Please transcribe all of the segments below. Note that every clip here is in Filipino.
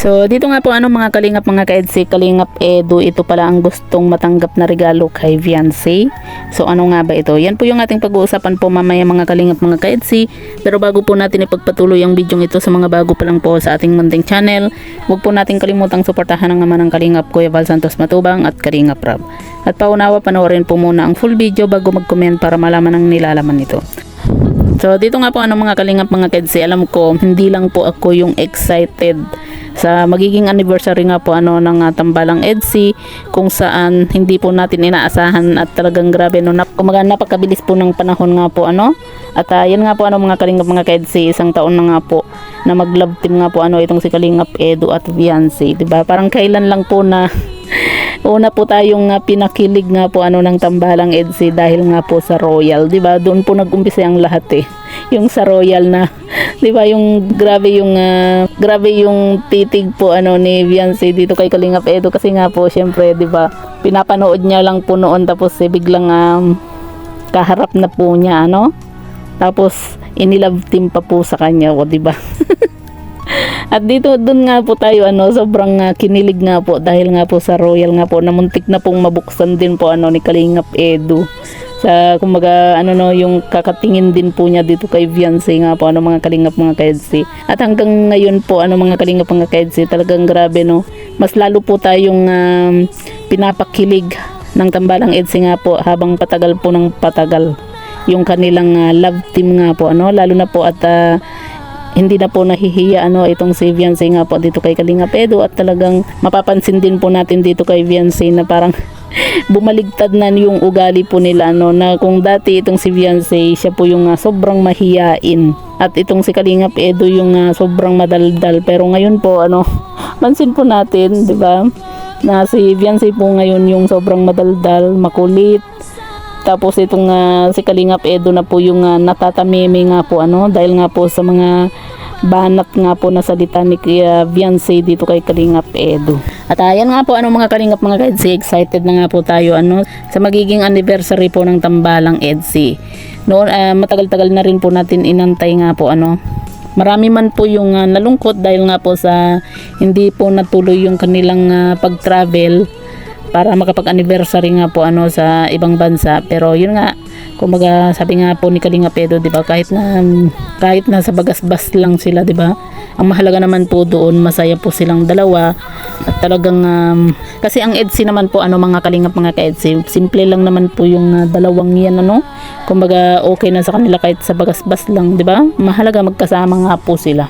So dito nga po mga kalingap mga ka-EDC, Kalingap Edu, ito pala ang gustong matanggap na regalo kay Viancy. So ano nga ba ito? Yan po yung ating pag-uusapan po mamaya mga kalingap mga ka-EDC. Pero bago po natin ipagpatuloy ang video ito sa mga bago pa lang po sa ating munting channel, huwag po natin kalimutang suportahan ang naman ng Kalingap Kuya Val Santos Matubang at Kalingap Rab. At paunawa panoorin po muna ang full video bago mag-comment para malaman ang nilalaman nito. So dito nga po mga kalingap mga ka-EDC, alam ko hindi lang po ako yung excited sa magiging anniversary nga po ng Tambalang EDC, kung saan hindi po natin inaasahan at talagang grabe napakabilis po ng panahon nga po at yan nga po mga kalingap mga ka-EDC, isang taon na nga po na mag-love team nga po itong si Kalingap Edu at Viancy, diba? Parang kailan lang po na una po tayong pinakilig nga po ng Tambalang EDC dahil nga po sa Royal, 'di ba? Doon po nag-umpisa ang lahat yung sa Royal na, 'di ba? Yung grabe yung titig po ni Viancy dito kay Kalingap Edu kasi nga po syempre, 'di ba? Pinapanood niya lang po noon tapos biglang kaharap na po niya Tapos inilove team pa po sa kanya, 'di ba? At dito doon nga po tayo sobrang kinilig nga po dahil nga po sa Royal nga po, namuntik na pong mabuksan din po ni Kalingap Edu sa kumbaga yung kakatingin din po niya dito kay Viancy nga po mga kalingap mga ka-EDC. At hanggang ngayon po mga kalingap mga ka-EDC, talagang grabe mas lalo po tayong pinapakilig ng Tambalang EDC nga po habang patagal po ng patagal yung kanilang love team nga po lalo na po at hindi na po nahihiya itong si Viancy nga po dito kay Kalingap Edu, at talagang mapapansin din po natin dito kay Viancy na parang bumaligtad na yung ugali po nila na kung dati itong si Viancy siya po yung sobrang mahiyain at itong si Kalingap Edu yung sobrang madaldal, pero ngayon po pansin po natin, 'di ba, na si Viancy po ngayon yung sobrang madaldal, makulit. Tapos itong si Kalingap Edu na po yung natatameme nga po dahil nga po sa mga banat nga po na salita ni Viancy dito kay Kalingap Edu. At ayan nga po mga kalingap mga ka-EDC, excited na nga po tayo sa magiging anniversary po ng Tambalang EDC. Noon matagal-tagal na rin po natin inantay nga po marami man po yung nalungkot dahil nga po sa hindi po natuloy yung kanilang pag-travel para makapag-anniversary nga po sa ibang bansa. Pero yun nga, kumbaga sabi nga po ni Kalingap Edu, 'di ba, kahit na sa bagasbas lang sila, 'di ba? Ang mahalaga naman po doon, masaya po silang dalawa. At talagang kasi ang EDC naman po mga kalingap mga ka-EDC, simple lang naman po yung dalawang yan kumbaga okay na sa kanila kahit sa bagasbas lang, 'di ba? Mahalaga magkasama nga po sila.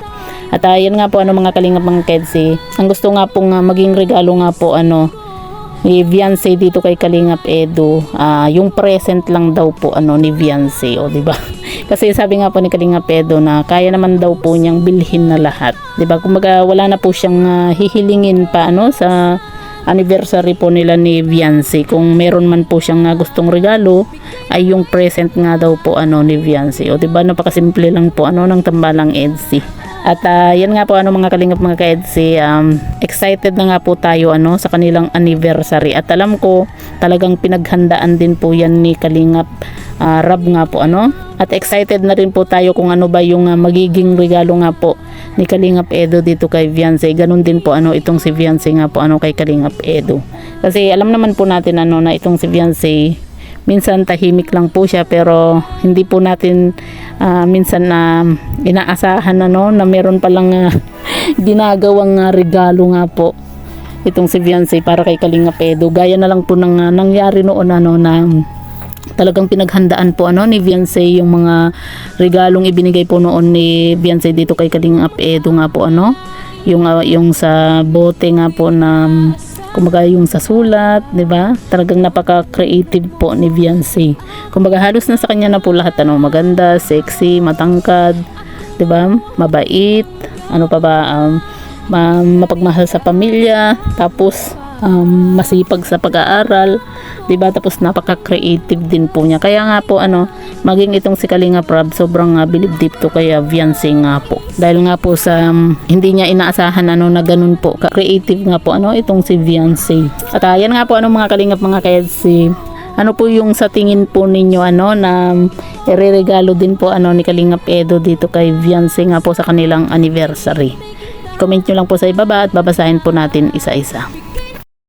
At yan nga po mga kalingap mga ka-EDC, ang gusto nga pong maging regalo nga po ni Viancy dito kay Kalingap Edu, yung present lang daw po ni Viancy, di ba? Kasi sabi nga po ni Kalingap Edu na kaya naman daw po niyang bilhin na lahat, di ba? Kumbaga wala na po siyang hihilingin pa sa anniversary po nila ni Viancy. Kung meron man po siyang gustong regalo ay yung present nga daw po ni Viancy, di ba? Napakasimple lang po ng Tambalang EDC. At yan nga po mga kalingap mga ka-EDC, excited na nga po tayo sa kanilang anniversary. At alam ko talagang pinaghandaan din po yan ni Kalingap Rab nga po At excited na rin po tayo kung ba yung magiging regalo nga po ni Kalingap Edu dito kay Viancy. Ganun din po itong si Viancy nga po kay Kalingap Edu. Kasi alam naman po natin na itong si Viancy minsan tahimik lang po siya, pero hindi po natin minsan inaasahan na meron palang ginagawang regalo nga po itong si Viancy para kay Kalingap Edu. Gaya na lang po ng nangyari noon na talagang pinaghandaan po ni Viancy yung mga regalong ibinigay po noon ni Viancy dito kay Kalingap Edu nga po yung sa bote nga po na kumbaga yung sa sulat, 'di ba? Talagang napaka-creative po ni Viancy. Kumbaga halos na sa kanya na po lahat maganda, sexy, matangkad, 'di ba? Mabait, pa ba, mapagmahal sa pamilya, tapos masipag sa pag-aaral, 'di ba? Tapos napaka-creative din po niya. Kaya nga po maging itong si Kalingap Rab, sobrang bilib dito kay Viancy nga po. Dahil nga po sa hindi niya inaasahan na ganun po ka-creative nga po itong si Viancy. At yan nga po mga kalingap mga ka-EDC, ano po yung sa tingin po ninyo na ireregalo din po ni Kalingap Edu dito kay Viancy nga po sa kanilang anniversary? Comment nyo lang po sa ibaba at babasahin po natin isa-isa.